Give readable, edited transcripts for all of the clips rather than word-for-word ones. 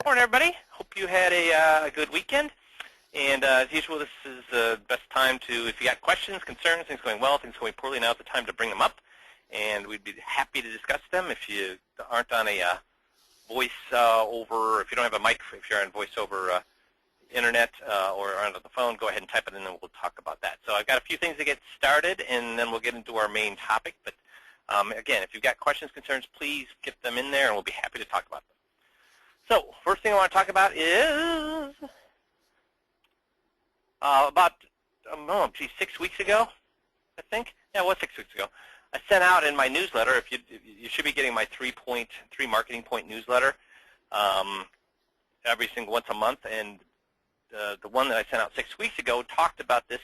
Morning, everybody. Hope you had a good weekend. And as usual, this is the best time to, if you got questions, concerns, things going well, things going poorly, now's the time to bring them up. And we'd be happy to discuss them. If you aren't on a voice over, if you don't have a mic, if you're on voice over internet or on the phone, go ahead and type it in and we'll talk about that. So I've got a few things to get started, and then we'll get into our main topic. But again, if you've got questions, concerns, please get them in there, and we'll be happy to talk about them. So first thing I want to talk about is about 6 weeks ago, I think. Yeah, it was 6 weeks ago. I sent out in my newsletter. If you should be getting my three marketing point newsletter every single once a month, and the one that I sent out 6 weeks ago talked about this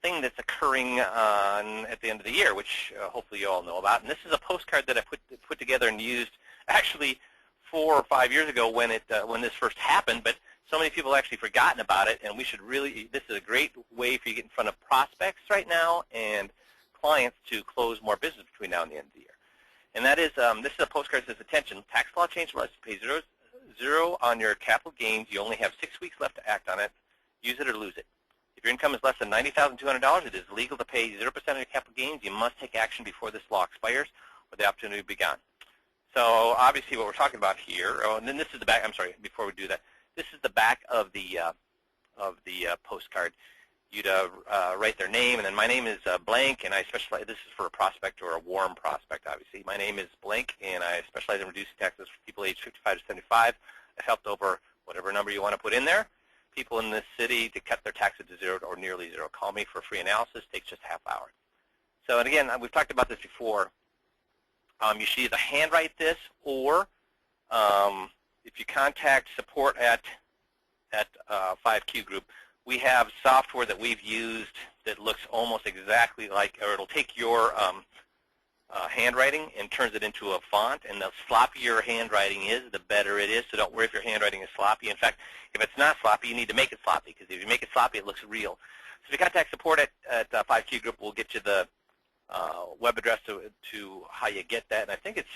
thing that's occurring at the end of the year, which hopefully you all know about. And this is a postcard that I put together and used actually 4 or 5 years ago when this first happened, but so many people have actually forgotten about it, and we should really, this is a great way for you to get in front of prospects right now and clients to close more business between now and the end of the year. And that is, this is a postcard that says, attention, tax law change allows you to pay zero on your capital gains. You only have 6 weeks left to act on it. Use it or lose it. If your income is less than $90,200, it is legal to pay 0% of your capital gains. You must take action before this law expires or the opportunity will be gone. So obviously what we're talking about here, and then this is the back, I'm sorry, before we do that, this is the back of the postcard. You'd write their name, and then my name is blank, and I specialize, this is for a prospect or a warm prospect, obviously. My name is blank, and I specialize in reducing taxes for people aged 55 to 75. I've helped over whatever number you want to put in there, people in this city to cut their taxes to zero or nearly zero. Call me for a free analysis. Takes just a half hour. So, and again, we've talked about this before. You should either handwrite this, or if you contact support at 5Q Group, we have software that we've used that looks almost exactly like, or it'll take your handwriting and turns it into a font, and the sloppier your handwriting is, the better it is, so don't worry if your handwriting is sloppy. In fact, if it's not sloppy, you need to make it sloppy, because if you make it sloppy, it looks real. So if you contact support at 5Q Group, we'll get you the web address to how you get that. And I think it's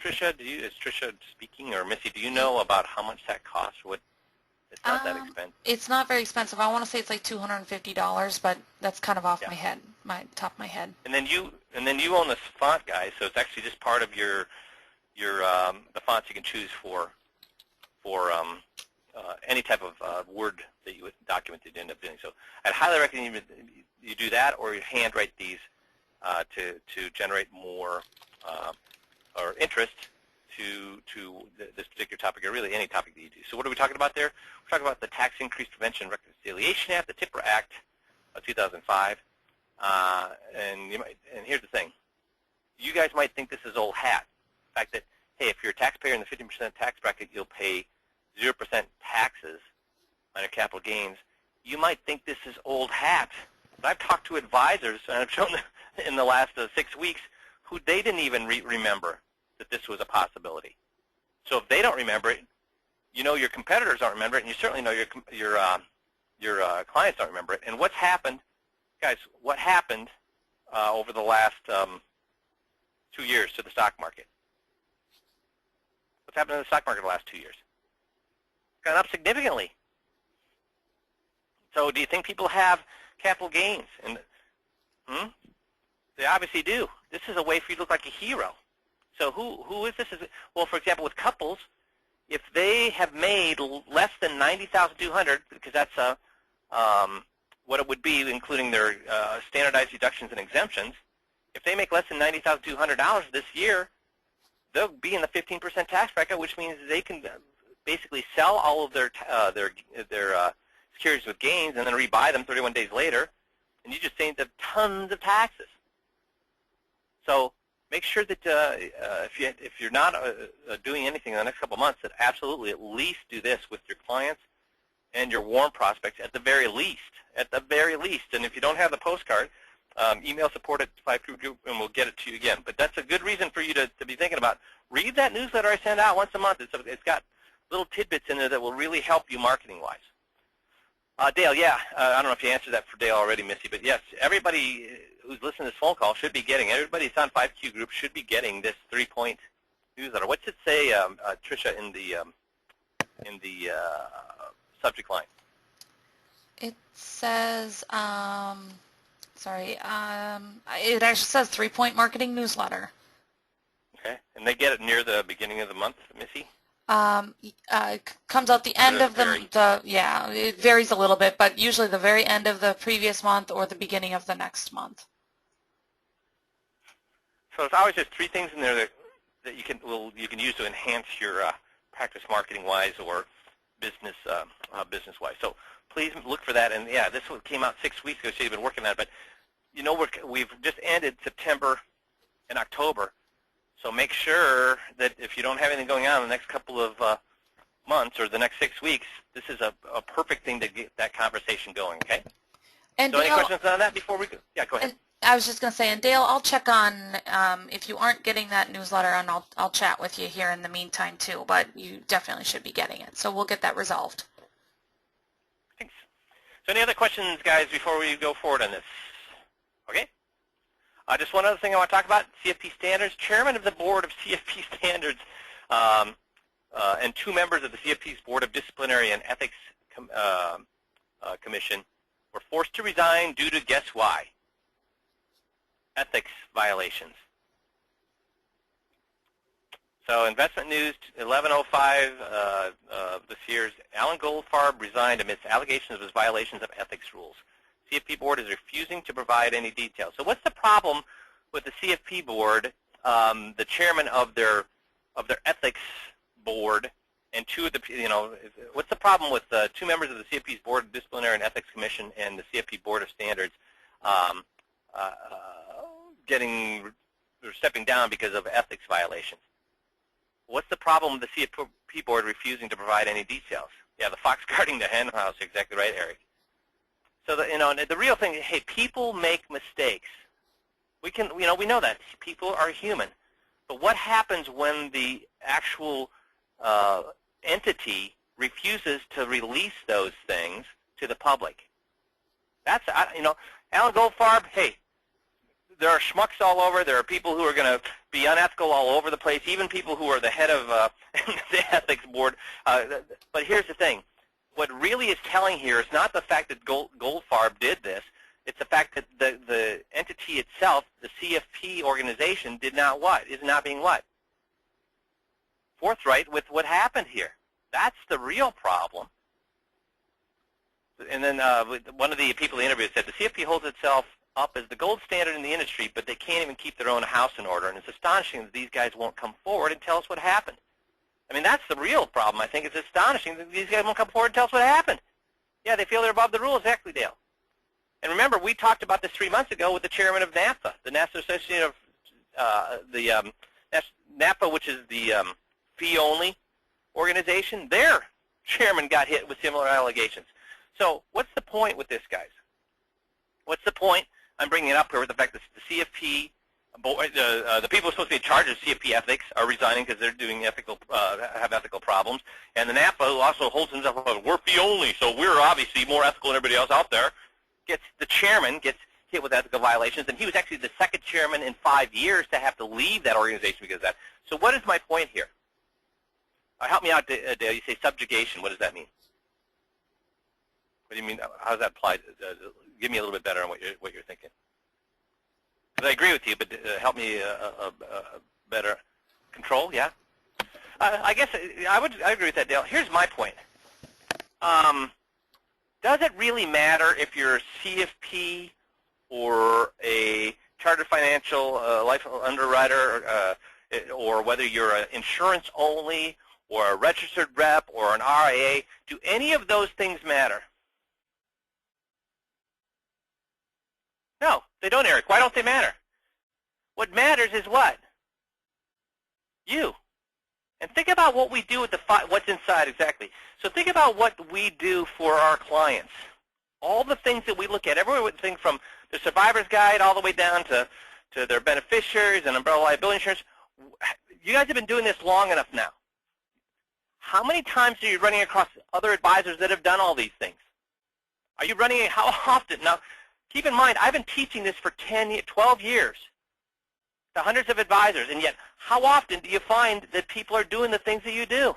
Tricia. Is Tricia speaking, or Missy? Do you know about how much that costs? It's not that expensive. It's not very expensive. I want to say it's like $250, but that's kind of off my top of my head. And then you own this font, guys. So it's actually just part of your the fonts you can choose for any type of Word that you would document that you end up doing. So I'd highly recommend you do that, or you handwrite these to generate more or interest to this particular topic, or really any topic that you do. So what are we talking about there? We're talking about the Tax Increase Prevention and Reconciliation Act, the TIPRA Act of 2005. And here's the thing. You guys might think this is old hat. The fact that, hey, if you're a taxpayer in the 15% tax bracket, you'll pay 0% taxes on your capital gains. You might think this is old hat. But I've talked to advisors, and I've shown them in the last 6 weeks, who they didn't even remember that this was a possibility. So if they don't remember it, you know your competitors don't remember it, and you certainly know your clients don't remember it. And what's happened, guys, what happened over the last 2 years to the stock market? What's happened to the stock market the last 2 years? It's gone up significantly. So do you think people have capital gains? And they obviously do. This is a way for you to look like a hero. So who is this? Well, for example, with couples, if they have made less than $90,200, because that's what it would be, including their standardized deductions and exemptions, if they make less than $90,200 this year, they'll be in the 15% tax bracket, which means they can basically sell all of their securities with gains and then rebuy them 31 days later, and you just saved them tons of taxes. So make sure that if you're not doing anything in the next couple of months, that absolutely at least do this with your clients and your warm prospects at the very least. At the very least. And if you don't have the postcard, email support at 5Q Group and we'll get it to you again. But that's a good reason for you to be thinking about. Read that newsletter I send out once a month. It's got little tidbits in there that will really help you marketing-wise. Dale, yeah, I don't know if you answered that for Dale already, Missy, but yes, everybody who's listening to this phone call should be getting, everybody that's on 5Q Group should be getting this 3-point newsletter. What's it say, Tricia, in the in the subject line? It says, sorry, it actually says 3-Point Marketing Newsletter. Okay, and they get it near the beginning of the month, Missy? Comes out the end of yeah, it varies a little bit, but usually the very end of the previous month or the beginning of the next month. So it's always just 3 things in there that you can use to enhance your practice marketing-wise or business-wise. So please look for that. And yeah, this one came out 6 weeks ago, so you've been working on it. But you know, we've just ended September and October. So make sure that if you don't have anything going on in the next couple of months or the next 6 weeks, this is a perfect thing to get that conversation going, okay? And so Dale, any questions on that before we go? Yeah, go ahead. I was just going to say, and Dale, I'll check on if you aren't getting that newsletter, and I'll chat with you here in the meantime too, but you definitely should be getting it. So we'll get that resolved. Thanks. So any other questions, guys, before we go forward on this? Okay. Just one other thing I want to talk about, CFP Standards. Chairman of the Board of CFP Standards and 2 members of the CFP's Board of Disciplinary and Ethics Commission were forced to resign due to, guess why? Ethics violations. So Investment News 1105 this year's Alan Goldfarb resigned amidst allegations of his violations of ethics rules. CFP board is refusing to provide any details. So what's the problem with the CFP board, the chairman of their ethics board, and 2 of the, what's the problem with 2 members of the CFP's Board of Disciplinary and Ethics Commission and the CFP Board of Standards stepping down because of ethics violations? What's the problem with the CFP board refusing to provide any details? Yeah, the fox guarding the hen house. Exactly right, Eric. So the real thing, hey, people make mistakes. We know that people are human. But what happens when the actual entity refuses to release those things to the public? That's Alan Goldfarb. Hey, there are schmucks all over. There are people who are going to be unethical all over the place. Even people who are the head of the ethics board. But here's the thing. What really is telling here is not the fact that Goldfarb did this. It's the fact that the entity itself, the CFP organization, is not being what? Forthright with what happened here. That's the real problem. And then one of the people they interviewed said the CFP holds itself up as the gold standard in the industry, but they can't even keep their own house in order. And it's astonishing that these guys won't come forward and tell us what happened. I mean, that's the real problem. I think it's astonishing that these guys won't come forward and tell us what happened. Yeah, they feel they're above the rules. Exactly, Dale. And remember, we talked about this 3 months ago with the chairman of NAPA, the National Association of NAPA, which is the fee-only organization. Their chairman got hit with similar allegations. So what's the point with this, guys? What's the point? I'm bringing it up here with the fact that the CFP, the people who are supposed to be in charge of CFP ethics are resigning because they're doing have ethical problems. And the NAPA, who also holds himself up, we're fee-only, so we're obviously more ethical than everybody else out there, the chairman gets hit with ethical violations, and he was actually the 2nd chairman in 5 years to have to leave that organization because of that. So what is my point here? Help me out, Dale. You say subjugation. What does that mean? What do you mean? How does that apply? Give me a little bit better on what you're thinking. Because I agree with you, but help me better. Control, yeah? I guess I agree with that, Dale. Here's my point. Does it really matter if you're a CFP or a chartered financial life underwriter or whether you're an insurance only or a registered rep or an RIA? Do any of those things matter? No, they don't, Eric. Why don't they matter? What matters is what? You. And think about what we do with what's inside exactly. So think about what we do for our clients. All the things that we look at, everything from the survivor's guide all the way down to their beneficiaries and umbrella liability insurance. You guys have been doing this long enough now. How many times are you running across other advisors that have done all these things? Are you running, how often? Now, keep in mind, I've been teaching this for 12 years to hundreds of advisors, and yet how often do you find that people are doing the things that you do?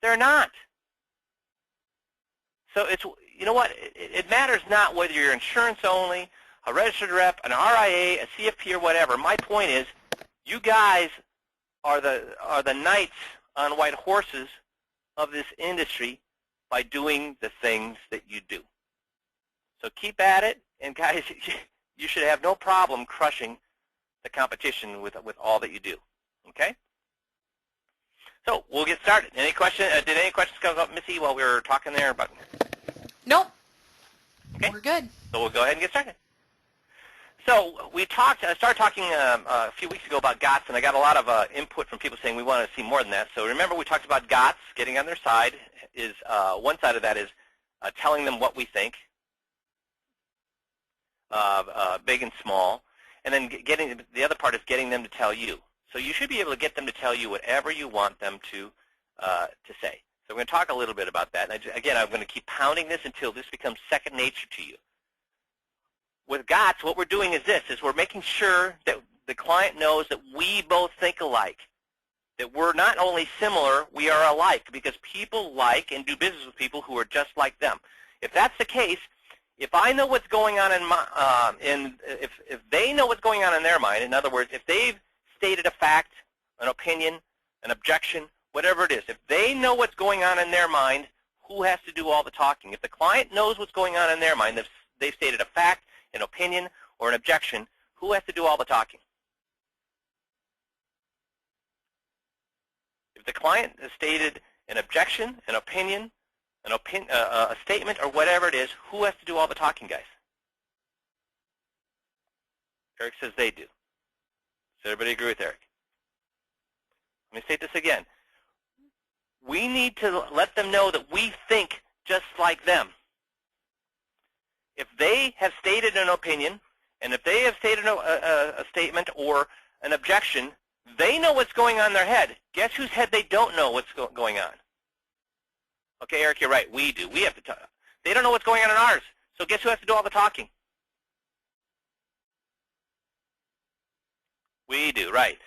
They're not. So it's, you know what, it matters not whether you're insurance only, a registered rep, an RIA, a CFP, or whatever. My point is, you guys are the knights on white horses of this industry by doing the things that you do. So keep at it, and guys, you should have no problem crushing the competition with all that you do. Okay? So we'll get started. Any question? Did any questions come up, Missy, while we were talking there about? Nope. Okay. We're good. So we'll go ahead and get started. So we talked. I started talking a few weeks ago about GOTS, and I got a lot of input from people saying we want to see more than that. So remember, we talked about GOTS. Getting on their side is one side of that is telling them what we think, big and small, and then the other part is getting them to tell you. So you should be able to get them to tell you whatever you want them to say. So we're going to talk a little bit about that. And again, I'm going to keep pounding this until this becomes second nature to you. With GOTS, what we're doing is this, is we're making sure that the client knows that we both think alike, that we're not only similar, we are alike, because people like and do business with people who are just like them. If that's the case, if I know what's going on in my, if they know what's going on in their mind, in other words, if they've stated a fact, an opinion, an objection, whatever it is, if they know what's going on in their mind, who has to do all the talking? If the client knows what's going on in their mind, they've stated a fact, an opinion, or an objection, who has to do all the talking? If the client has stated an objection, an opinion, a statement, or whatever it is, who has to do all the talking, guys? Eric says they do. Does everybody agree with Eric? Let me state this again. We need to let them know that we think just like them. If they have stated an opinion, and if they have stated a statement or an objection, they know what's going on in their head. Guess whose head they don't know what's going on? Okay, Eric, you're right. We do. We have to talk. They don't know what's going on in ours. So guess who has to do all the talking? We do, right.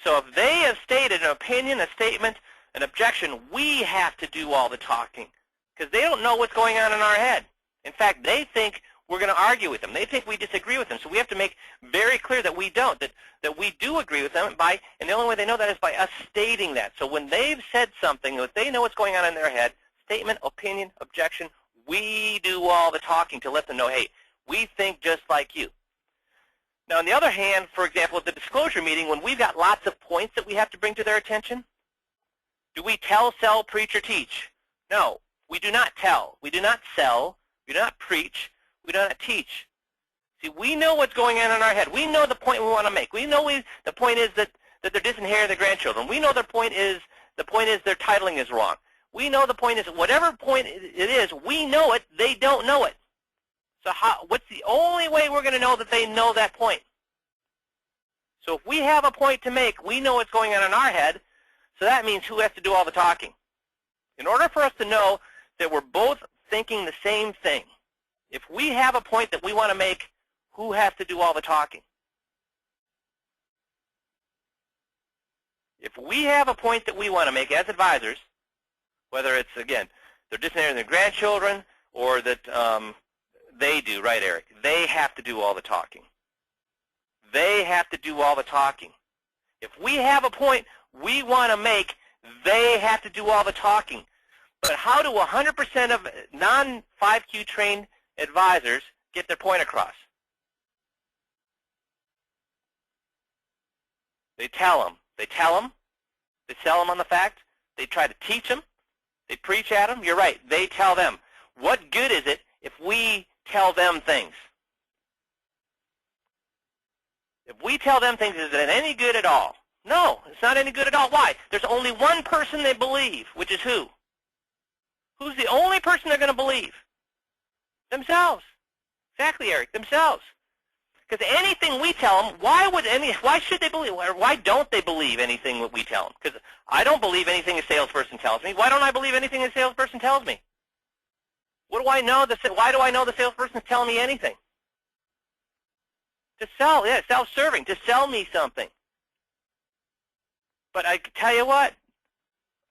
So if they have stated an opinion, a statement, an objection, we have to do all the talking because they don't know what's going on in our head. In fact, they think we're going to argue with them. They think we disagree with them. So we have to make very clear that we don't, that we do agree with them, and the only way they know that is by us stating that. So when they've said something, if they know what's going on in their head, statement, opinion, objection, we do all the talking to let them know, hey, we think just like you. Now, on the other hand, for example, at the disclosure meeting, when we've got lots of points that we have to bring to their attention, do we tell, sell, preach, or teach? No, we do not tell. We do not sell. We do not preach. We do not teach. See, we know what's going on in our head. We know the point we want to make. We know the point is that they're disinheriting their grandchildren. We know the point is their titling is wrong. We know the point is whatever point it is, we know it. They don't know it. So what's the only way we're going to know that they know that point? So if we have a point to make, we know what's going on in our head, so that means who has to do all the talking. In order for us to know that we're both thinking the same thing, if we have a point that we want to make, who has to do all the talking? If we have a point that we want to make as advisors, whether it's, again, they're disinheriting their grandchildren or that they do, right, Eric? They have to do all the talking. They have to do all the talking. If we have a point we want to make, they have to do all the talking. But how do 100% of non-5Q trained advisors get their point across? They tell them. They tell them. They sell them on the fact. They try to teach them. They preach at them. You're right. They tell them. What good is it if we tell them things? If we tell them things, is it any good at all? No, it's not any good at all. Why? There's only one person they believe, which is who? Who's the only person they're going to believe? Themselves. Exactly, Eric, themselves. Because anything we tell them, why should they believe, or why don't they believe anything that we tell them? Because I don't believe anything a salesperson tells me. Why don't I believe anything a salesperson tells me? What do I know? Why do I know the salesperson's telling me anything? To sell, yeah, self-serving, to sell me something. But I tell you what,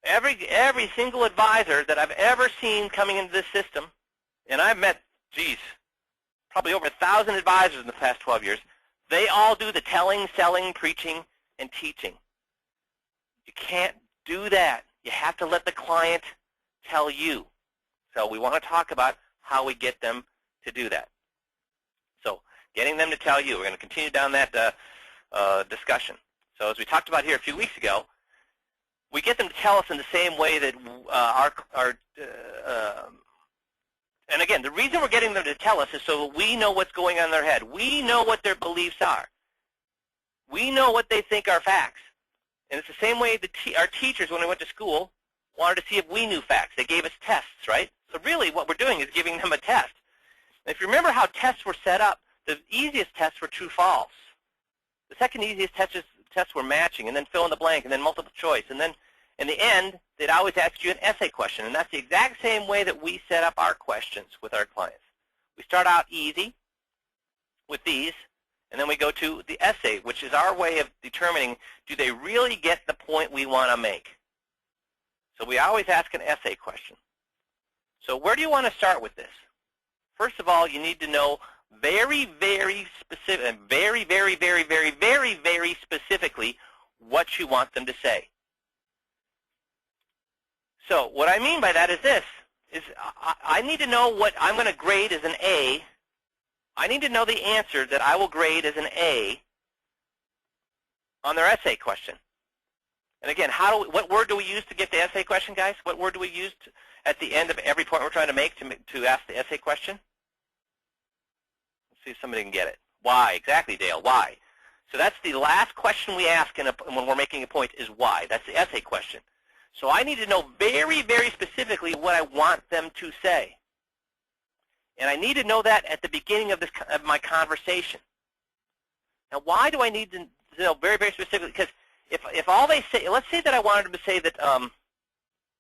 Every single advisor that I've ever seen coming into this system, and I've met, geez, probably over 1,000 advisors in the past 12 years, they all do the telling, selling, preaching, and teaching. You can't do that. You have to let the client tell you. So we want to talk about how we get them to do that. So getting them to tell you. We're going to continue down that discussion. So as we talked about here a few weeks ago, we get them to tell us in the same way that and again, the reason we're getting them to tell us is so that we know what's going on in their head. We know what their beliefs are. We know what they think are facts. And it's the same way that our teachers, when they went to school, wanted to see if we knew facts. They gave us tests, right? So really what we're doing is giving them a test. And if you remember how tests were set up, the easiest tests were true-false. The second easiest tests were matching, and then fill in the blank, and then multiple choice. And then in the end, they'd always ask you an essay question. And that's the exact same way that we set up our questions with our clients. We start out easy with these, and then we go to the essay, which is our way of determining, do they really get the point we want to make? So we always ask an essay question. So where do you want to start with this? First of all, you need to know very, very specific, very, very, very, very, very, very specifically what you want them to say. So what I mean by that is this, is I need to know what I'm going to grade as an A. I need to know the answer that I will grade as an A on their essay question. And again, what word do we use to get the essay question, guys? What word do we use at the end of every point we're trying to make to ask the essay question? Let's see if somebody can get it. Why? Exactly, Dale. Why? So that's the last question we ask when we're making a point is why. That's the essay question. So I need to know very, very specifically what I want them to say. And I need to know that at the beginning of my conversation. Now, why do I need to know very, very specifically? Because if all they say, let's say that I wanted them to say that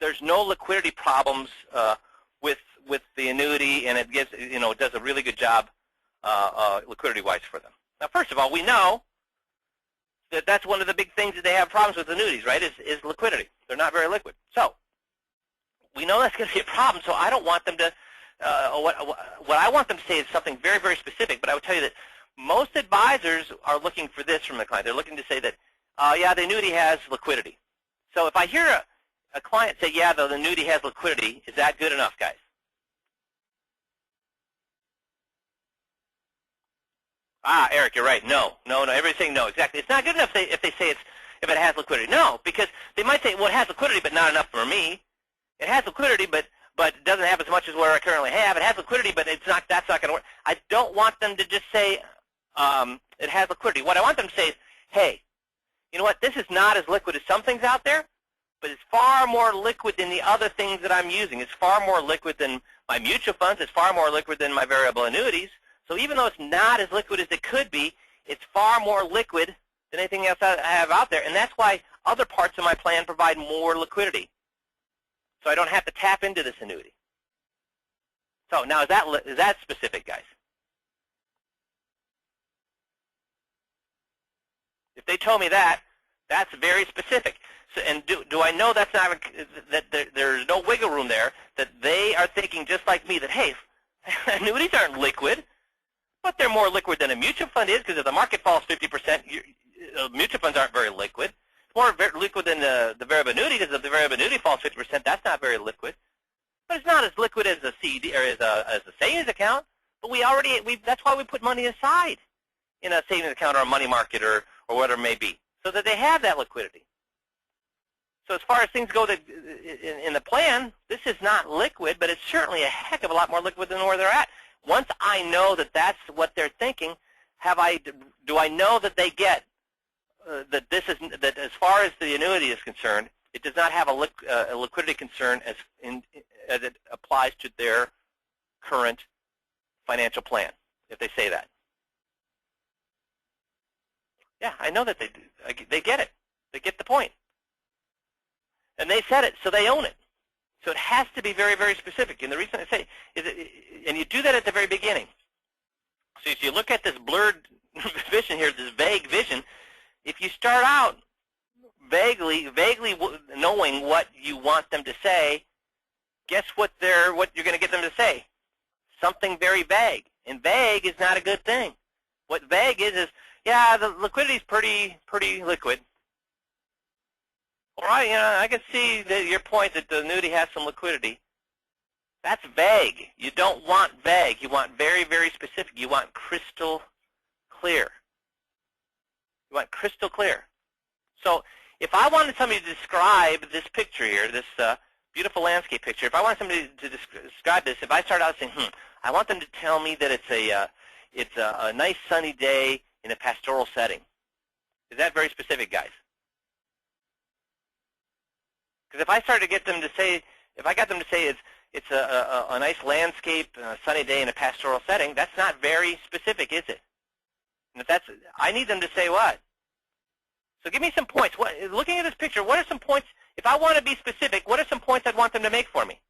there's no liquidity problems with the annuity, and it gives, it does a really good job liquidity-wise for them. Now, first of all, we know that that's one of the big things that they have problems with annuities, right, is liquidity. They're not very liquid. So we know that's going to be a problem, so I don't want them to, what I want them to say is something very, very specific, but I would tell you that most advisors are looking for this from the client. They're looking to say that, yeah, the annuity has liquidity. So if I hear a client say, yeah, the annuity has liquidity, is that good enough, guys? Ah, Eric, you're right. No. Everybody's saying no. Exactly. It's not good enough if they say if it has liquidity. No, because they might say, well, it has liquidity, but not enough for me. It has liquidity, but it doesn't have as much as what I currently have. It has liquidity, but that's not going to work. I don't want them to just say it has liquidity. What I want them to say is, hey, you know what? This is not as liquid as some things out there, but it's far more liquid than the other things that I'm using. It's far more liquid than my mutual funds. It's far more liquid than my variable annuities. So even though it's not as liquid as it could be, it's far more liquid than anything else I have out there. And that's why other parts of my plan provide more liquidity. So I don't have to tap into this annuity. So now is that specific, guys? If they told me that, that's very specific. So, and do I know that's not, that there's no wiggle room there, that they are thinking just like me that, hey, annuities aren't liquid, but they're more liquid than a mutual fund is, because if the market falls 50%, mutual funds aren't very liquid. It's more liquid than the variable annuity, because if the variable annuity falls 50%, that's not very liquid. But it's not as liquid as a CD or as a savings account. But that's why we put money aside in a savings account or a money market or whatever it may be, so that they have that liquidity. So as far as things go in the plan, this is not liquid, but it's certainly a heck of a lot more liquid than where they're at. Once I know that that's what they're thinking, do I know that they get that as far as the annuity is concerned, it does not have a liquidity concern as it applies to their current financial plan, if they say that. Yeah, I know that they do. They get it. They get the point. And they said it, so they own it. So it has to be very, very specific. And the reason I say is, and you do that at the very beginning. So if you look at this blurred vision here, this vague vision, if you start out vaguely knowing what you want them to say, guess what you're going to get them to say? Something very vague. And vague is not a good thing. What vague is, yeah, the liquidity's pretty liquid. All right, I can see your point that the annuity has some liquidity. That's vague. You don't want vague. You want very, very specific. You want crystal clear. You want crystal clear. So if I wanted somebody to describe this picture here, this beautiful landscape picture, if I want somebody to describe this, if I start out saying, I want them to tell me that it's a nice sunny day in a pastoral setting. Is that very specific, guys? Because if I started to get them to say, if I got them to say it's a nice landscape, sunny day in a pastoral setting, that's not very specific, is it? And if I need them to say what? So give me some points. Looking at this picture, what are some points? If I want to be specific, what are some points I'd want them to make for me?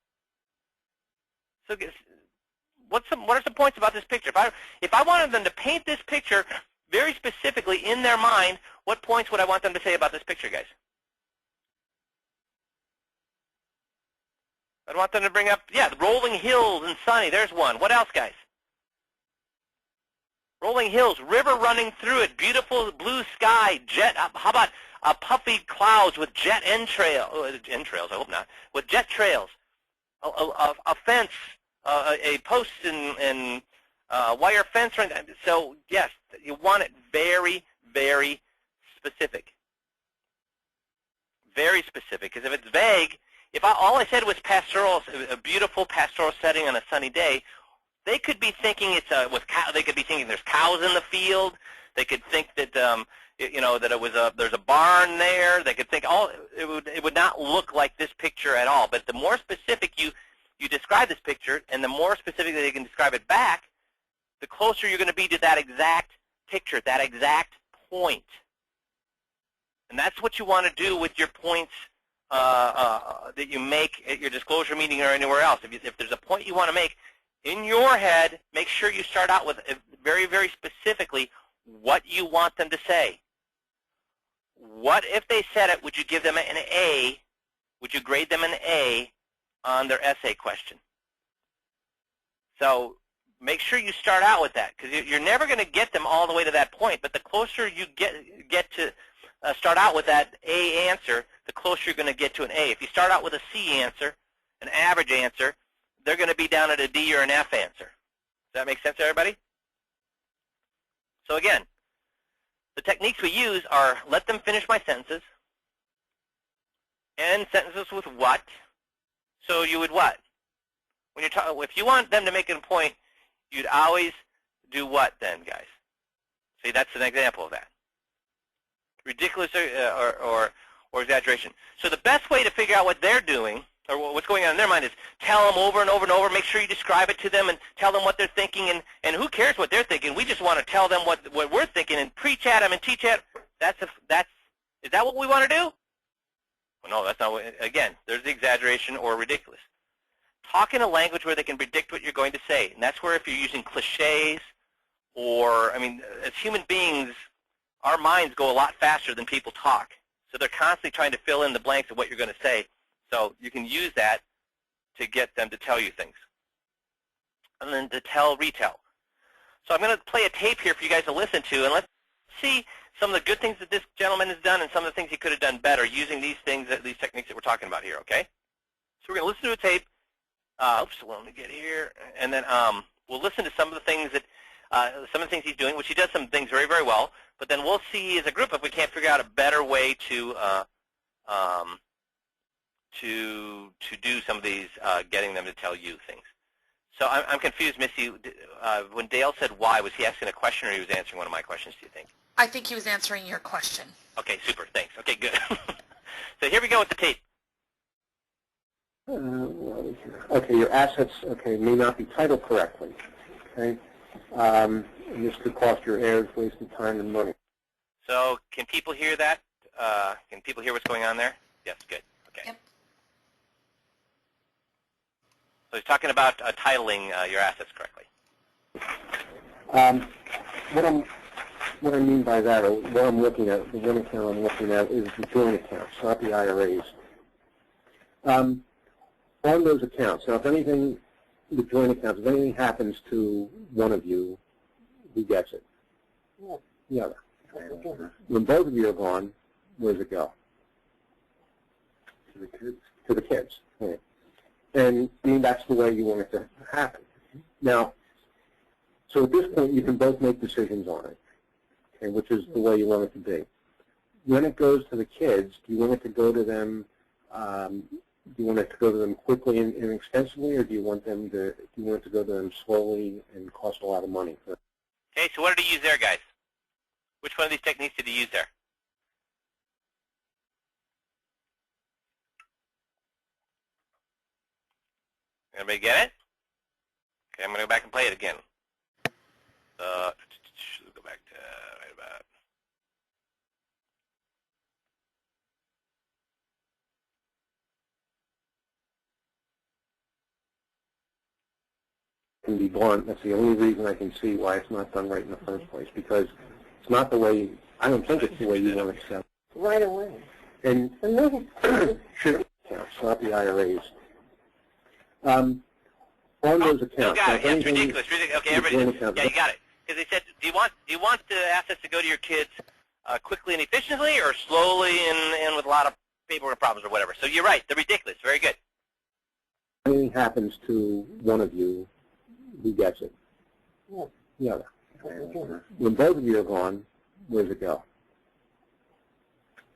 So what are some points about this picture? If I wanted them to paint this picture very specifically in their mind, what points would I want them to say about this picture, guys? I'd want them to bring up, the rolling hills and sunny. There's one. What else, guys? Rolling hills, river running through it, beautiful blue sky, jet. How about puffy clouds with jet entrails? I hope not. With jet trails, a fence, a post and wire fence. So yes, you want it very, very specific. Very specific, because if it's vague, if all I said was pastoral, a beautiful pastoral setting on a sunny day, they could be thinking they could be thinking there's cows in the field. They could think that that there's a barn there. They could think it would not look like this picture at all. But the more specific you describe this picture, and the more specifically they can describe it back, the closer you're going to be to that exact picture, that exact point. And that's what you want to do with your points that you make at your disclosure meeting or anywhere else. If there's a point you want to make, in your head, make sure you start out with very, very specifically what you want them to say. What if they said it, would you give them an A? Would you grade them an A on their essay question? So make sure you start out with that, because you're never going to get them all the way to that point, but the closer you get to start out with that A answer, the closer you're going to get to an A. If you start out with a C answer, an average answer, they're going to be down at a D or an F answer. Does that make sense to everybody? So again, the techniques we use are let them finish my sentences, end sentences with what. So you would what? When you're if you want them to make a point, you'd always do what then, guys? See, that's an example of that. Ridiculous or exaggeration. So the best way to figure out what they're doing or what's going on in their mind is tell them over and over and over, make sure you describe it to them and tell them what they're thinking, and who cares what they're thinking? We just want to tell them what we're thinking and preach at them and teach at them. Is that what we want to do? Well, no, that's not what, again, there's the exaggeration or ridiculous. Talk in a language where they can predict what you're going to say, and that's where if you're using cliches or, as human beings, our minds go a lot faster than people talk. So they're constantly trying to fill in the blanks of what you're going to say. So you can use that to get them to tell you things. And then to retell. So I'm going to play a tape here for you guys to listen to, and let's see some of the good things that this gentleman has done and some of the things he could have done better using these things, these techniques that we're talking about here, okay? So we're going to listen to a tape. Oops, let me get here. And then we'll listen to some of the things that he's doing, which he does some things very, very well. But then we'll see as a group if we can't figure out a better way to do some of these, getting them to tell you things. So I'm confused, Missy. When Dale said why, was he asking a question or he was answering one of my questions, do you think? I think he was answering your question. Okay, super. Thanks. Okay, good. So here we go with the tape. Okay, your assets, may not be titled correctly. Okay, and this could cost your heirs wasted time and money. So can people hear that? Can people hear what's going on there? Yes, good. Okay. Yep. So he's talking about titling your assets correctly. what I mean by that, or what I'm looking at, the one account I'm looking at is the joint accounts, not the IRAs. On those accounts, now if anything, the joint accounts, if anything happens to one of you, who gets it? The other. When both of you are gone, where does it go? To the kids. To the kids. Right. And I mean, that's the way you want it to happen. Now, so at this point, you can both make decisions on it, okay, which is the way you want it to be. When it goes to the kids, do you want it to go to them? Do you want it to go to them quickly and inexpensively, or do you want them to? Do you want it to go to them slowly and cost a lot of money? Okay, so what did he use there, guys? Which one of these techniques did he use there? Everybody get it? Okay, I'm going to go back and play it again. Let's go back to right about. Can be blunt. That's the only reason I can see why it's not done right in the first place, because it's not the way. I don't think it's the way you want it set. Right away. And should accounts, not the IRAs. On those accounts. No, got it. now, Yes, ridiculous. Okay, everybody. account, Yeah, you got it. Because they said, do you want the assets to go to your kids quickly and efficiently, or slowly and with a lot of paperwork problems or whatever? So you're right. They're ridiculous. Very good. If anything happens to one of you, who gets it? The other. When both of you are gone, where does it go?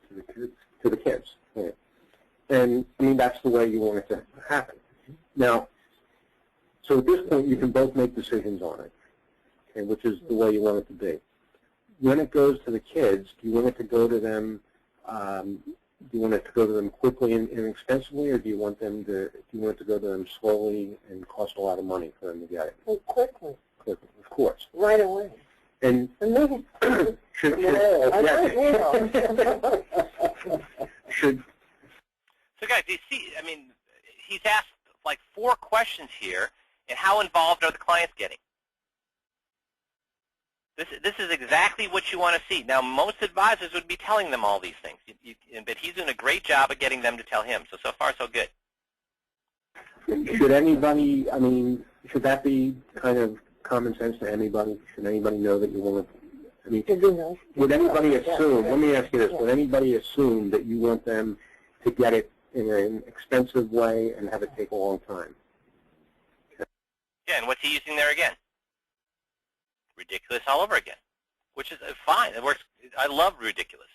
To the kids. To the kids. Right. And I mean, that's the way you want it to happen. Now, so at this point, you can both make decisions on it, okay, which is the way you want it to be. When it goes to the kids, do you want it to go to them? Do you want it to go to them quickly and inexpensively, or do you want them to? Do you want it to go to them slowly and cost a lot of money for them to get it? Oh, quickly. Quickly, of course. Right away. And should So guys, you see, I mean, he's asked like 4 questions here, and how involved are the clients getting? This is exactly what you want to see. Now, most advisors would be telling them all these things, but he's doing a great job of getting them to tell him. So far, so good. Should anybody, I mean, should that be kind of common sense to anybody? Should anybody know that you want to, I mean, would anybody assume, let me ask you this, would anybody assume that you want them to get it in an expensive way and have it take a long time? Yeah, and what's he using there again? Ridiculous all over again, which is fine. It works. I love ridiculous.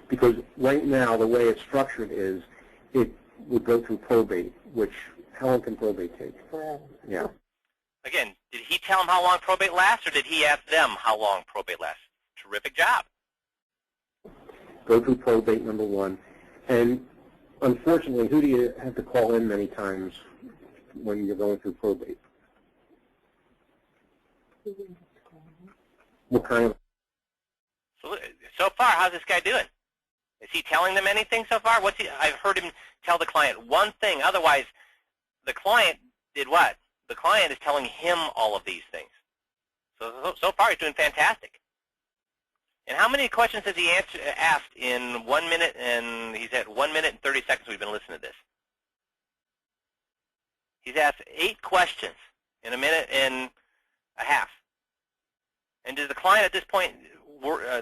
Because right now, the way it's structured is it would go through probate, which, how long can probate take? Forever. Yeah. Again, did he tell them how long probate lasts, or did he ask them how long probate lasts? Terrific job. Go through probate, number one. And unfortunately, who do you have to call in many times when you're going through probate? What kind of? So far, how's this guy doing? Is he telling them anything so far? I've heard him tell the client one thing. Otherwise, the client did what? The client is telling him all of these things. So far, he's doing fantastic. And how many questions has he asked in 1 minute? And he's at 1 minute and 30 seconds we've been listening to this. He's asked 8 questions in 1 minute and a half. And does the client at this point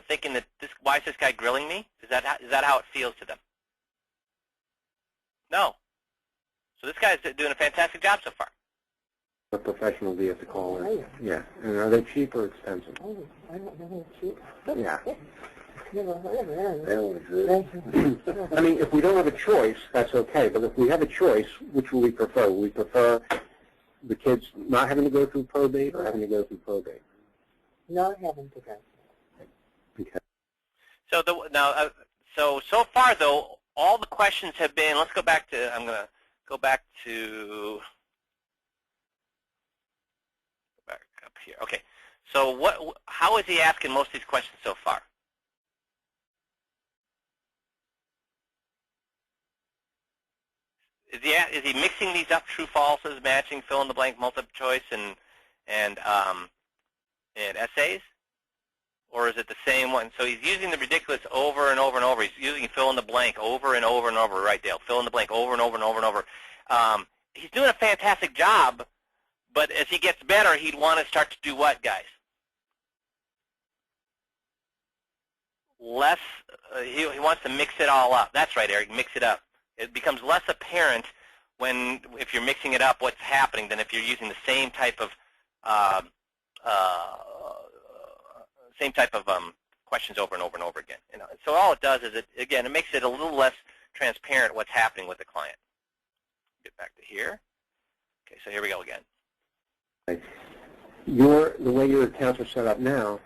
thinking that why is this guy grilling me? Is that how it feels to them? No. So this guy's doing a fantastic job so far. What professional do you have to call in? Yeah. And are they cheap or expensive? Oh, I don't know cheap. Yeah. Never heard of that. I mean, if we don't have a choice, that's okay. But if we have a choice, which will we prefer? Will we prefer the kids not having to go through probate or having to go through probate? Not having to go. Okay. So so far though, all the questions have been. Let's go back to. I'm going to go back up here. Okay. So how is he asking most of these questions so far? Is he mixing these up, true, falses, matching, fill in the blank, multiple choice, and essays? Or is it the same one? So he's using the ridiculous over and over and over. He's using fill in the blank over and over and over, right, Dale? Fill in the blank over and over and over and over. He's doing a fantastic job, but as he gets better, he'd want to start to do what, guys? Less, he wants to mix it all up. That's right, Eric, mix it up. It becomes less apparent if you're mixing it up what's happening than if you're using the same type of questions over and over and over again. You know, so all it does is it makes it a little less transparent what's happening with the client. Get back to here. Okay, so here we go again. The way your accounts are set up now,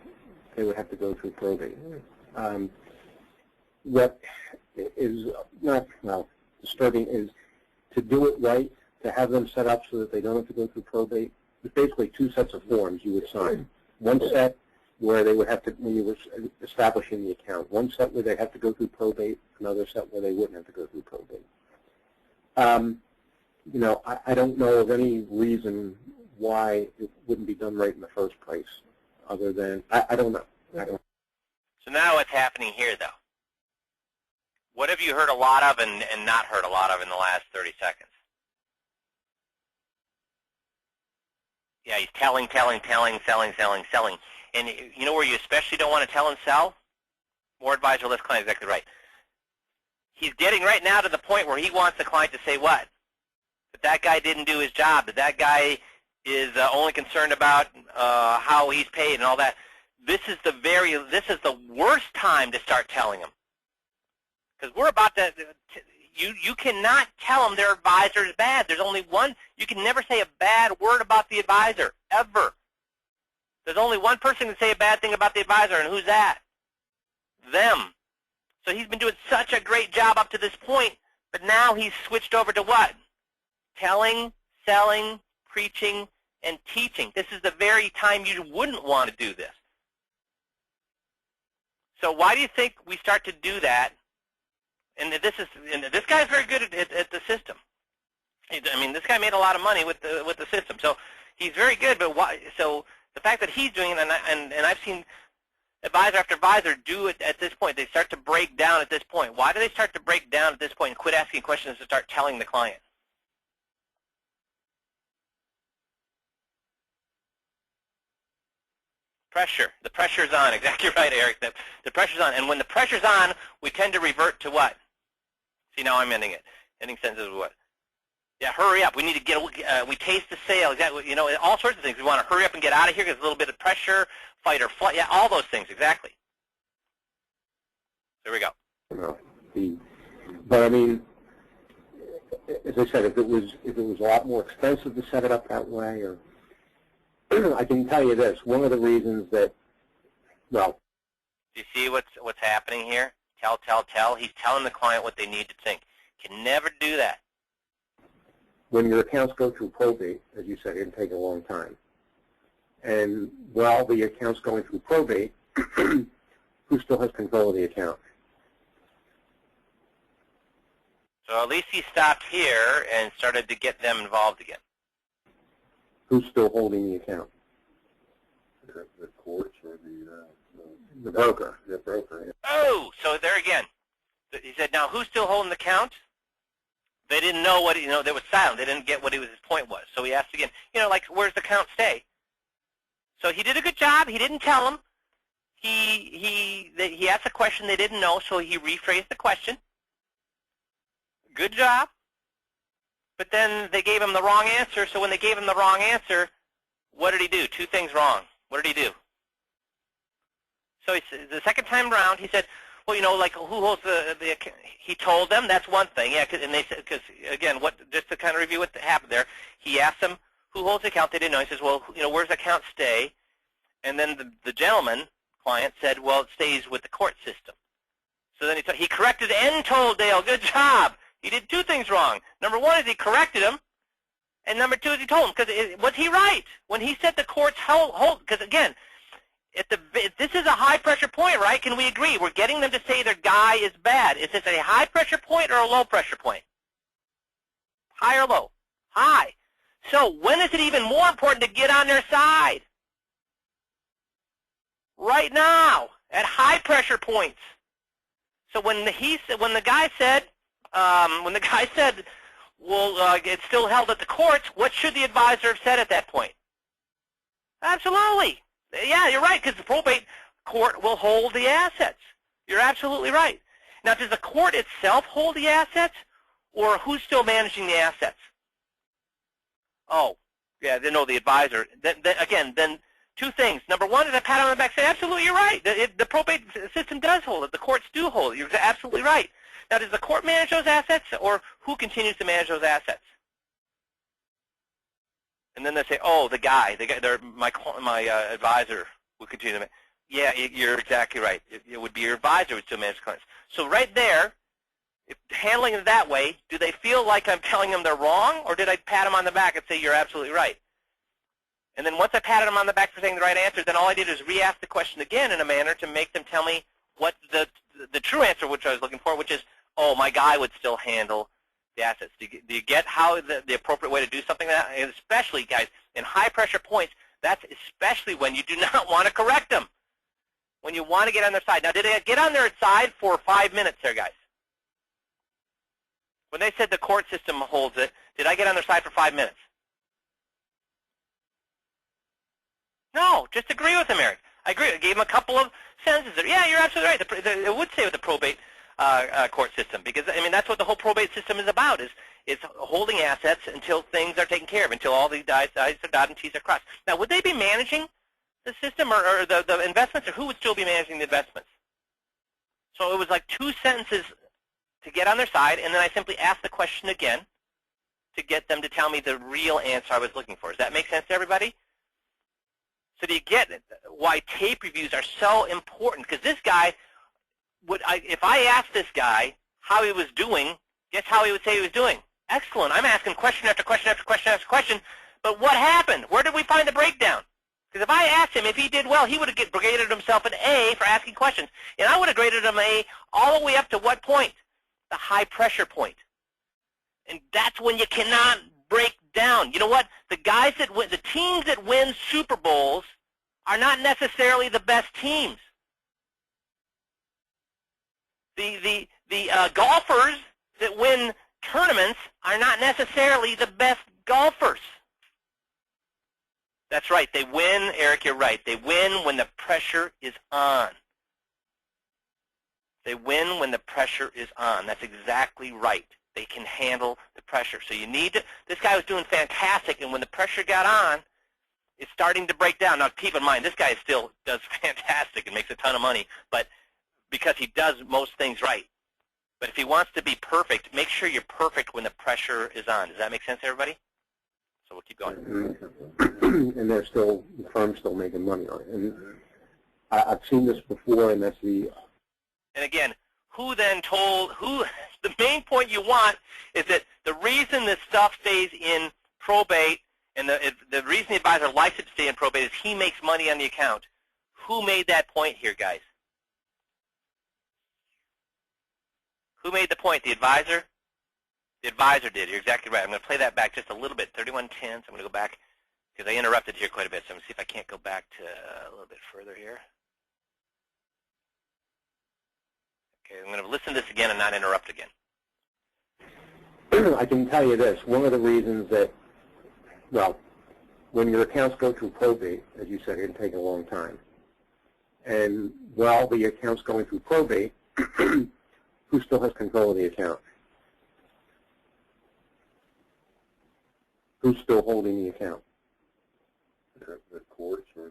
they would have to go through probate. What is not, well, disturbing is to do it right, to have them set up so that they don't have to go through probate. There's basically two sets of forms you would sign. One set where they would have to, when you were establishing the account, one set where they have to go through probate, another set where they wouldn't have to go through probate. You know, I don't know of any reason why it wouldn't be done right in the first place, other than, I don't know. So now what's happening here, though? What have you heard a lot of and not heard a lot of in the last 30 seconds? Yeah, he's telling, selling. And you know where you especially don't want to tell and sell? More advisor, less client, exactly right. He's getting right now to the point where he wants the client to say what? That guy didn't do his job, that guy is only concerned about how he's paid and all that. This is the worst time to start telling them. Because we're about to, you cannot tell them their advisor is bad. There's only one, you can never say a bad word about the advisor, ever. There's only one person who can say a bad thing about the advisor, and who's that? Them. So he's been doing such a great job up to this point, but now he's switched over to what? Telling, selling, preaching, and teaching. This is the very time you wouldn't want to do this. So why do you think we start to do that? And this guy's very good at the system. I mean, this guy made a lot of money with the system, so he's very good. But why? So the fact that he's doing it, and I've seen advisor after advisor do it at this point. They start to break down at this point. Why do they start to break down at this point and quit asking questions and start telling the client? Pressure. The pressure's on. Exactly right, Eric. The pressure's on. And when the pressure's on, we tend to revert to what? See, now I'm ending it. Ending sentences with what? Yeah, hurry up. We need to get, we taste the sale. Exactly. You know, all sorts of things. We want to hurry up and get out of here because a little bit of pressure, fight or flight. Yeah, all those things. Exactly. There we go. But I mean, as I said, if it was a lot more expensive to set it up that way, or I can tell you this, one of the reasons that, well. Do you see what's happening here? Tell. He's telling the client what they need to think. Can never do that. When your accounts go through probate, as you said, it can take a long time. And while the account's going through probate, who still has control of the account? So at least he stopped here and started to get them involved again. Who's still holding the account? The courts or the broker. The broker. Yeah. Oh, so there again. He said, now who's still holding the account? They didn't know what, they was silent. They didn't get what his point was. So he asked again, like, where's the account stay? So he did a good job. He didn't tell them. He asked a question they didn't know, so he rephrased the question. Good job. But then they gave him the wrong answer, so when they gave him the wrong answer, what did he do? Two things wrong. What did he do? So the second time around, he said, well, like, who holds the account? He told them, that's one thing, yeah, and they said, because, again, just to kind of review what happened there, he asked them, who holds the account? They didn't know. He says, well, where's the account stay? And then the gentleman, client, said, well, it stays with the court system. So then he corrected and told Dale, good job. He did two things wrong. Number one is he corrected him, and number two is he told him. Because was he right when he said the courts hold? Because again, this is a high-pressure point, right? Can we agree? We're getting them to say their guy is bad. Is this a high-pressure point or a low-pressure point? High or low? High. So when is it even more important to get on their side? right now at high pressure points. So when the guy said, well, it's still held at the courts, what should the advisor have said at that point? Absolutely. Yeah, you're right, because the probate court will hold the assets. You're absolutely right. Now, does the court itself hold the assets, or who's still managing the assets? Oh, yeah, no, the advisor. Then two things. Number one is a pat on the back, say, absolutely, you're right. The probate system does hold it. The courts do hold it. You're absolutely right. Now, does the court manage those assets, or who continues to manage those assets? And then they say, oh, my advisor will continue to manage. Yeah, you're exactly right. It would be your advisor who would still manage clients. So right there, if handling it that way, do they feel like I'm telling them they're wrong, or did I pat them on the back and say you're absolutely right? And then once I patted them on the back for saying the right answer, then all I did is re-ask the question again in a manner to make them tell me what the true answer, which I was looking for, which is, oh, my guy would still handle the assets. Do you get how the appropriate way to do something like that? And especially, guys, in high-pressure points, that's especially when you do not want to correct them, when you want to get on their side. Now, did I get on their side for 5 minutes there, guys? When they said the court system holds it, did I get on their side for 5 minutes? No, just agree with him, Eric. I agree. I gave him a couple of sentences there. Yeah, you're absolutely right. It would say with the probate court system, because I mean that's what the whole probate system is about. Is holding assets until things are taken care of, until all the I's are dotted and T's are crossed. Now, would they be managing the system or the investments, or who would still be managing the investments? So it was like 2 sentences to get on their side, and then I simply asked the question again to get them to tell me the real answer I was looking for. Does that make sense to everybody? So do you get why tape reviews are so important? Because this guy, if I asked this guy how he was doing, guess how he would say he was doing? Excellent. I'm asking question after question after question after question, but what happened? Where did we find the breakdown? Because if I asked him if he did well, he would have graded himself an A for asking questions. And I would have graded him an A all the way up to what point? The high pressure point. And that's when you cannot break down. You know what? The guys that win, the teams that win Super Bowls are not necessarily the best teams. The golfers that win tournaments are not necessarily the best golfers. That's right. They win, Eric, you're right. They win when the pressure is on. They win when the pressure is on. That's exactly right. They can handle the pressure. So you need to, this guy was doing fantastic, and when the pressure got on, it's starting to break down. Now, keep in mind, this guy still does fantastic and makes a ton of money, but because he does most things right. But if he wants to be perfect, make sure you're perfect when the pressure is on. Does that make sense to everybody? So we'll keep going. And the firm's still making money on it. And I've seen this before, and that's the... And again, the main point you want is that the reason this stuff stays in probate and the reason the advisor likes it to stay in probate is he makes money on the account. Who made that point here, guys? Who made the point? The advisor? The advisor did. You're exactly right. I'm going to play that back just a little bit. 3110, so I'm going to go back because I interrupted here quite a bit. So I'm going to see if I can't go back to a little bit further here. Okay, I'm going to listen to this again and not interrupt again. I can tell you this. One of the reasons that, well, when your accounts go through probate, as you said, it can take a long time. And while the account's going through probate, who still has control of the account? Who's still holding the account? The courts or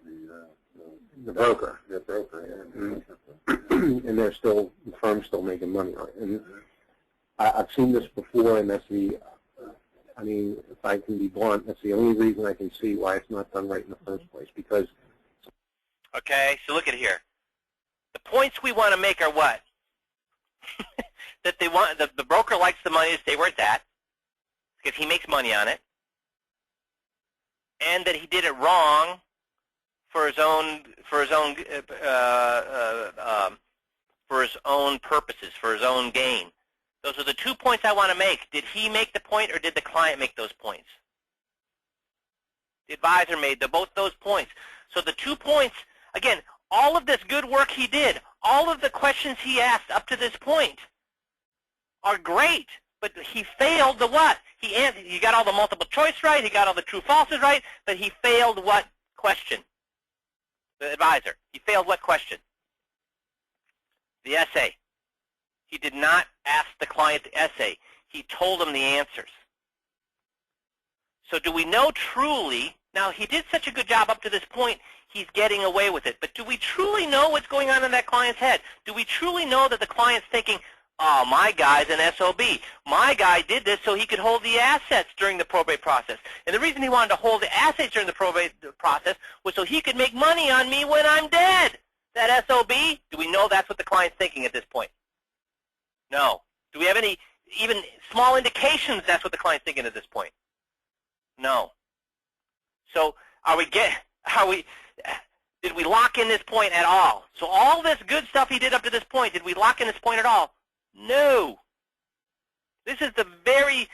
the broker. The broker, yeah. Mm-hmm. And the firm's still making money on it. And I've seen this before, and that's I mean, if I can be blunt, that's the only reason I can see why it's not done right in the first place. Because. Okay, so look at here. The points we want to make are what? That they want the broker likes the money to stay where it's at because he makes money on it, and that he did it wrong for his own purposes, for his own gain. Those are the 2 points I want to make. Did he make the point, or did the client make those points? The advisor made both those points. So the 2 points, again, all of this good work he did, all of the questions he asked up to this point are great, but he failed the what? He got all the multiple choice right, he got all the true falses right, but he failed what question? The advisor. He failed what question? The essay. He did not ask the client the essay. He told him the answers. So do we know truly, now he did such a good job up to this point, he's getting away with it, but do we truly know what's going on in that client's head? Do we truly know that the client's thinking, oh, my guy's an SOB. My guy did this so he could hold the assets during the probate process. And the reason he wanted to hold the assets during the probate process was so he could make money on me when I'm dead. That SOB, do we know that's what the client's thinking at this point? No. Do we have any even small indications that's what the client's thinking at this point? No. So did we lock in this point at all? So all this good stuff he did up to this point, did we lock in this point at all? No. This is the very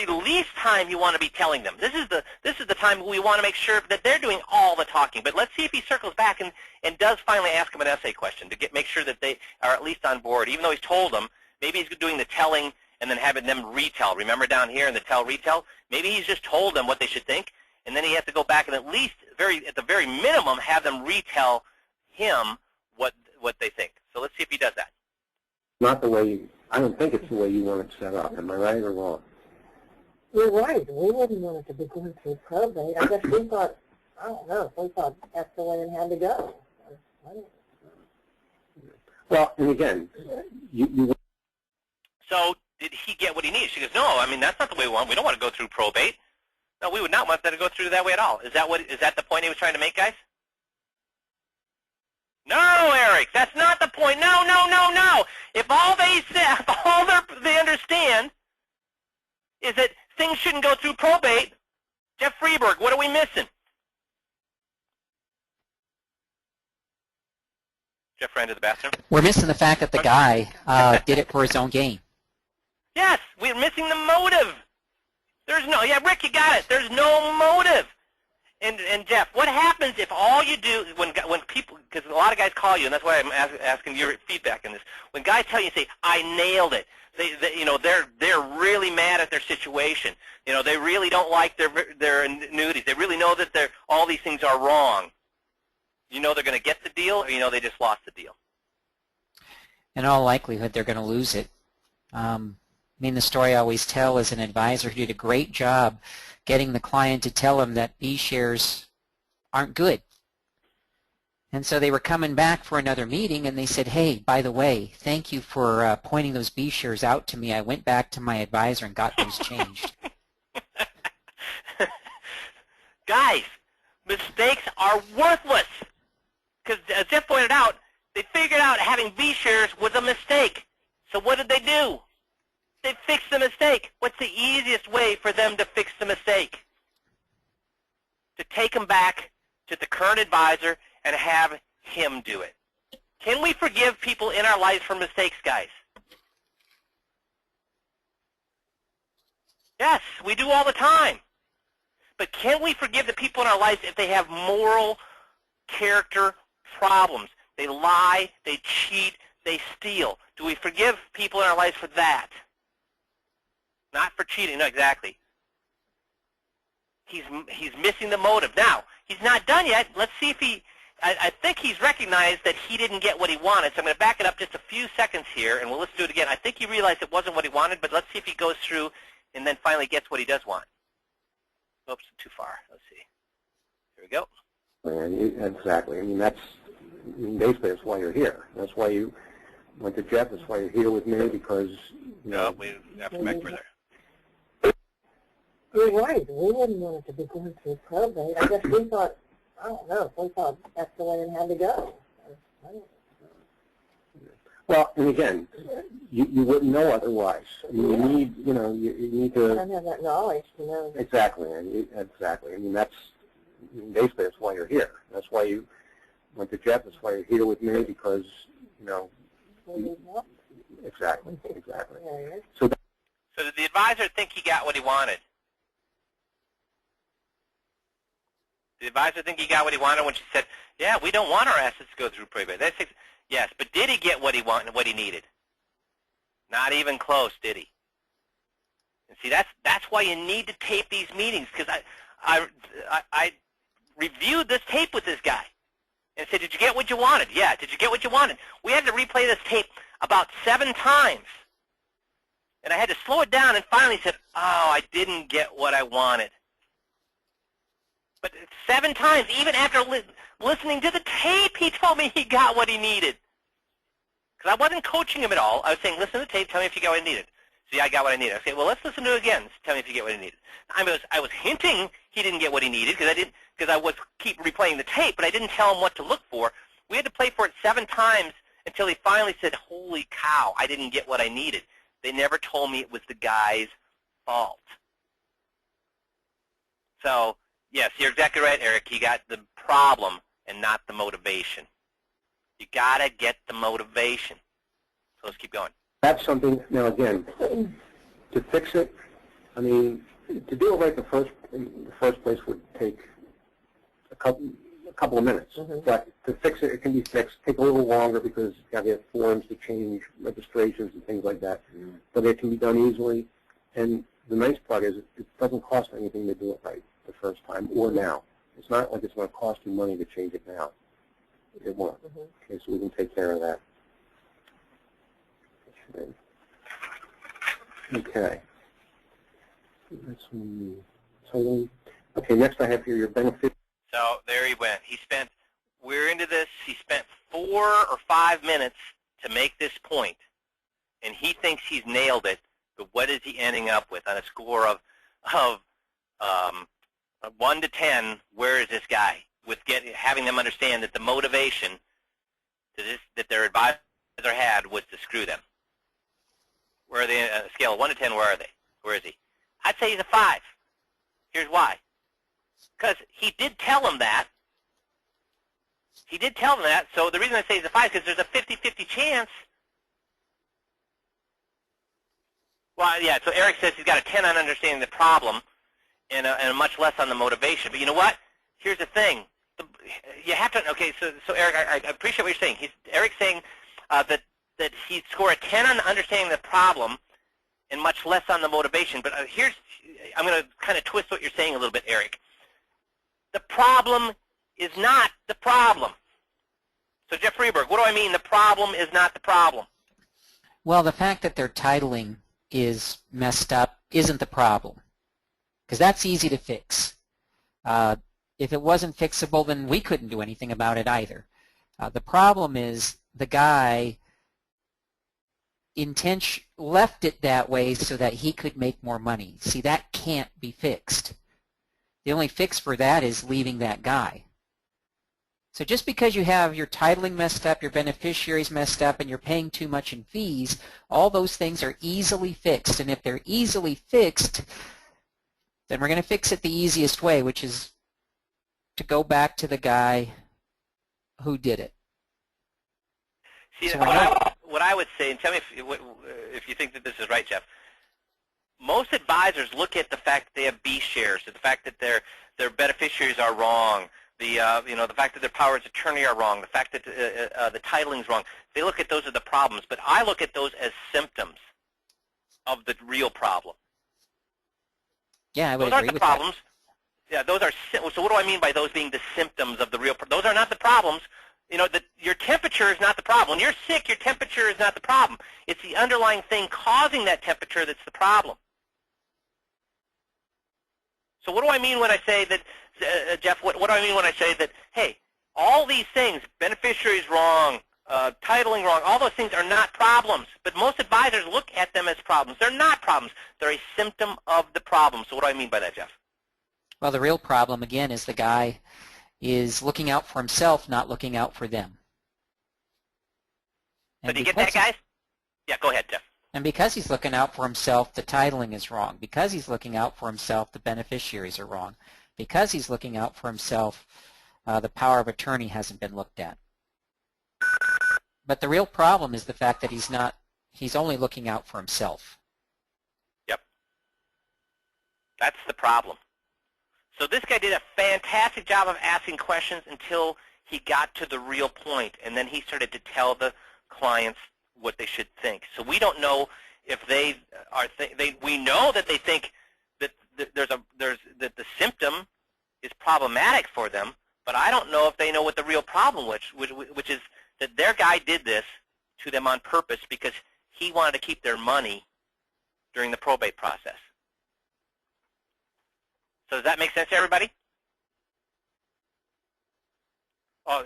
least time you want to be telling them. This is the time we want to make sure that they're doing all the talking. But let's see if he circles back and does finally ask them an essay question to make sure that they are at least on board. Even though he's told them, maybe he's doing the telling and then having them retell. Remember down here in the tell retell? Maybe he's just told them what they should think, and then he has to go back and at least at the very minimum have them retell him what they think. So let's see if he does that. Not the way I don't think it's the way you want it set up. Am I right or wrong? You're right. We wouldn't want it to be going through probate. I guess we thought, I don't know, we thought that's the way it had to go. Well, and again, you So did he get what he needs? She goes, no, I mean, that's not the way we want. We don't want to go through probate. No, we would not want that to go through that way at all. Is that the point he was trying to make, guys? No, Eric, that's not the point. No, no, no, no. If all they understand is that things shouldn't go through probate, Jeff Freeberg, what are we missing? Jeff ran to the bathroom. We're missing the fact that the guy did it for his own gain. Yes, we're missing the motive. There's no, yeah, Rick, you got it. There's no motive. And Jeff, what happens if all you do, when people, because a lot of guys call you, and that's why I'm asking your feedback on this. When guys tell you, say, I nailed it. They're really mad at their situation. They really don't like their annuities. They really know that all these things are wrong. They're going to get the deal, or they just lost the deal. In all likelihood, they're going to lose it. The story I always tell is an advisor who did a great job getting the client to tell him that B shares aren't good. And so they were coming back for another meeting, and they said, hey, by the way, thank you for pointing those B shares out to me. I went back to my advisor and got those changed. Guys, mistakes are worthless. Because as Jeff pointed out, they figured out having B shares was a mistake. So what did they do? They fixed the mistake. What's the easiest way for them to fix the mistake? To take them back to the current advisor and have him do it. Can we forgive people in our lives for mistakes, guys? Yes, we do all the time. But can we forgive the people in our lives if they have moral character problems? They lie, they cheat, they steal. Do we forgive people in our lives for that? Not for cheating, no, exactly. He's missing the motive. Now, he's not done yet. Let's see if I think he's recognized that he didn't get what he wanted, so I'm going to back it up just a few seconds here, and we'll listen to it again. I think he realized it wasn't what he wanted, but let's see if he goes through and then finally gets what he does want. Oops, too far. Let's see. Here we go. Exactly. Basically that's why you're here. That's why you went to Jeff. That's why you're here with me, because No, we have to come back further. You're right. We wouldn't want it to be going through probate. I guess we thought, I don't know, we thought that's the way it had to go. Well, and again, you wouldn't know otherwise. You need, you need to. I don't have that knowledge to know. Exactly, exactly. Basically that's why you're here. That's why you went to Jeff. That's why you're here with me, because, Exactly. So did the advisor think he got what he wanted? the advisor think he got what he wanted when she said, yeah, we don't want our assets to go through probate? Yes, but did he get what he wanted, what he needed? Not even close, did he? And see, that's why you need to tape these meetings, because I reviewed this tape with this guy and said, did you get what you wanted? Yeah, did you get what you wanted? We had to replay this tape about 7 times. And I had to slow it down and finally said, oh, I didn't get what I wanted. But 7 times, even after listening to the tape, he told me he got what he needed. Because I wasn't coaching him at all. I was saying, listen to the tape, tell me if you got what I needed. See, I got what I needed. I said, well, let's listen to it again. Tell me if you get what I needed. I was hinting he didn't get what he needed because I was keep replaying the tape, but I didn't tell him what to look for. We had to play for it 7 times until he finally said, holy cow, I didn't get what I needed. They never told me it was the guy's fault. So, yes, you're exactly right, Eric. You got the problem and not the motivation. You got to get the motivation. So let's keep going. That's something, now again, to fix it, I mean, to do it right in the first place would take a couple of minutes. Mm-hmm. But to fix it, it can be fixed. Take a little longer because you have to have forms to change registrations and things like that. Mm-hmm. But it can be done easily. And the nice part is it doesn't cost anything to do it right the first time or now. It's not like it's going to cost you money to change it now. It won't. Mm-hmm. Okay, so we can take care of that. Okay. Okay, next I have here your benefit. So there he went. We're into this. He spent 4 or 5 minutes to make this point, and he thinks he's nailed it, but what is he ending up with on a score of 1 to 10? Where is this guy with having them understand that the motivation that their advisor had was to screw them? Where are they on a scale of 1 to 10? Where are they? Where is he? I'd say he's a 5. Here's why. Because he did tell him that. He did tell them that. So the reason I say he's a 5 is because there's a 50-50 chance. Well, yeah, so Eric says he's got a 10 on understanding the problem and a much less on the motivation. But you know what? Here's the thing. You have to, okay, so Eric, I appreciate what you're saying. Eric's saying that he'd score a 10 on understanding the problem and much less on the motivation. But I'm going to kind of twist what you're saying a little bit, Eric. The problem is not the problem. So Jeff Freeberg, what do I mean the problem is not the problem? Well, the fact that their titling is messed up isn't the problem, because that's easy to fix. If it wasn't fixable, then we couldn't do anything about it either. The problem is the guy left it that way so that he could make more money. See, that can't be fixed. The only fix for that is leaving that guy. So just because you have your titling messed up, your beneficiaries messed up, and you're paying too much in fees, all those things are easily fixed. And if they're easily fixed, then we're going to fix it the easiest way, which is to go back to the guy who did it. See, So what I would say, and tell me if you think that this is right, Jeff. Most advisors look at the fact that they have B shares, the fact that their beneficiaries are wrong, the fact that their powers of attorney are wrong, the fact that the titling is wrong. They look at those as the problems, but I look at those as symptoms of the real problem. Yeah, I would agree with that. Those aren't the problems. Yeah, those are. So what do I mean by those being the symptoms of the real? Those are not the problems. Your temperature is not the problem. When you're sick, your temperature is not the problem. It's the underlying thing causing that temperature that's the problem. So what do I mean when I say that, Jeff, what do I mean when I say that, hey, all these things, beneficiaries wrong, titling wrong, all those things are not problems. But most advisors look at them as problems. They're not problems. They're a symptom of the problem. So what do I mean by that, Jeff? Well, the real problem, again, is the guy is looking out for himself, not looking out for them. So do you get that, guys? Yeah, go ahead, Jeff. And because he's looking out for himself, the titling is wrong. Because he's looking out for himself, the beneficiaries are wrong. Because he's looking out for himself, the power of attorney hasn't been looked at. But the real problem is the fact that he's only looking out for himself. Yep. That's the problem. So this guy did a fantastic job of asking questions until he got to the real point, and then he started to tell the clients what they should think. So we don't know if they are. We know that they think that that the symptom is problematic for them, but I don't know if they know what the real problem was, which is that their guy did this to them on purpose because he wanted to keep their money during the probate process. So does that make sense to everybody? Oh,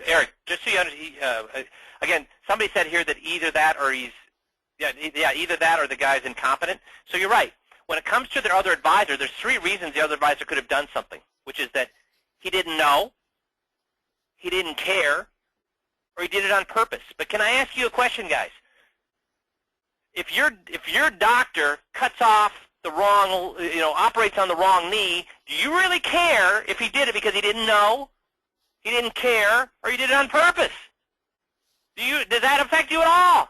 Eric, just so you understand, again, somebody said here that either that or either that or the guy's incompetent. So you're right. When it comes to their other advisor, there's 3 reasons the other advisor could have done something, which is that he didn't know, he didn't care, or he did it on purpose. But can I ask you a question, guys? If your doctor cuts off the wrong, operates on the wrong knee, do you really care if he did it because he didn't know, he didn't care, or he did it on purpose? Does that affect you at all?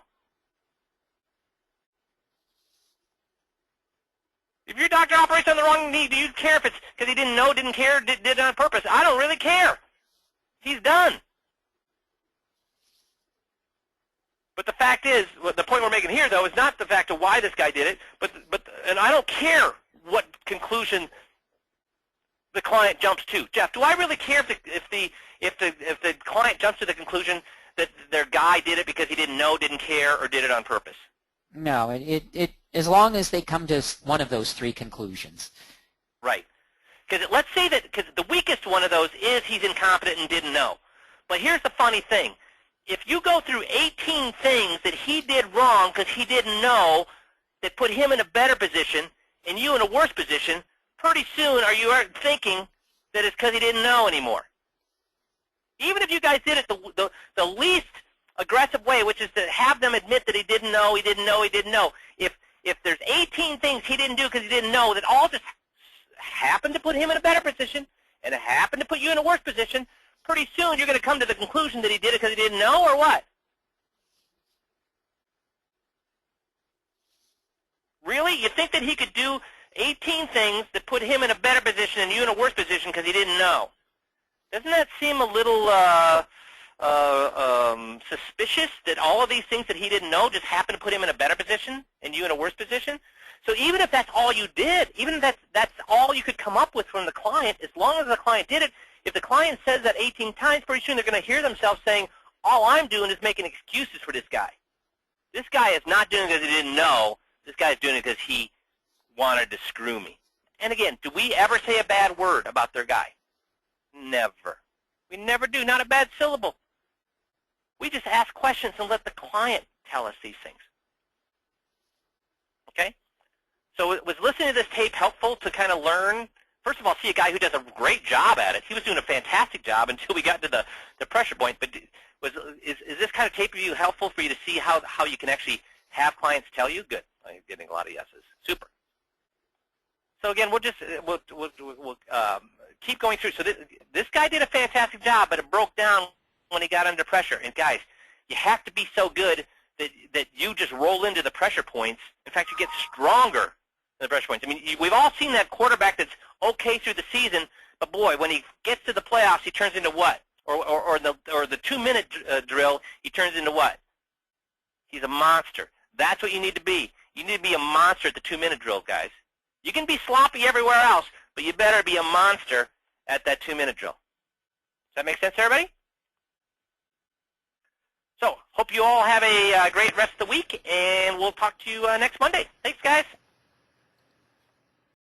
If your doctor operates on the wrong knee, do you care if it's because he didn't know, didn't care, did it on purpose? I don't really care. He's done. But the fact is, the point we're making here, though, is not the fact of why this guy did it, and I don't care what conclusion the client jumps to. Jeff, do I really care if the client jumps to the conclusion that their guy did it because he didn't know, didn't care, or did it on purpose? No, it as long as they come to one of those 3 conclusions. Right. Because let's say that the weakest one of those is he's incompetent and didn't know. But here's the funny thing. If you go through 18 things that he did wrong because he didn't know that put him in a better position and you in a worse position, pretty soon you aren't thinking that it's because he didn't know anymore. Even if you guys did it the least aggressive way, which is to have them admit that he didn't know, he didn't know, he didn't know. If there's 18 things he didn't do because he didn't know that all just happened to put him in a better position and it happened to put you in a worse position, pretty soon you're going to come to the conclusion that he did it because he didn't know, or what? Really? You think that he could do 18 things that put him in a better position and you in a worse position because he didn't know? Doesn't that seem a little suspicious that all of these things that he didn't know just happened to put him in a better position and you in a worse position? So even if that's all you did, even if that's all you could come up with from the client, as long as the client did it, if the client says that 18 times, pretty soon they're going to hear themselves saying, all I'm doing is making excuses for this guy. This guy is not doing it because he didn't know. This guy is doing it because he wanted to screw me. And again, do we ever say a bad word about their guy? Never. We never do, not a bad syllable. We just ask questions and let the client tell us these things. Okay? So was listening to this tape helpful to kind of learn? First of all, see a guy who does a great job at it. He was doing a fantastic job until we got to the pressure point. But is this kind of tape review helpful for you to see how you can actually have clients tell you? Good. I'm getting a lot of yeses. Super. So again, we'll keep going through. So this guy did a fantastic job, but it broke down when he got under pressure. And guys, you have to be so good that you just roll into the pressure points. In fact, you get stronger than the pressure points. I mean, we've all seen that quarterback that's okay through the season, but boy, when he gets to the playoffs, he turns into what? Or the 2-minute drill, he turns into what? He's a monster. That's what you need to be. You need to be a monster at the 2-minute drill, guys. You can be sloppy everywhere else, but you better be a monster at that 2-minute drill. Does that make sense to everybody? So, hope you all have a great rest of the week, and we'll talk to you next Monday. Thanks, guys.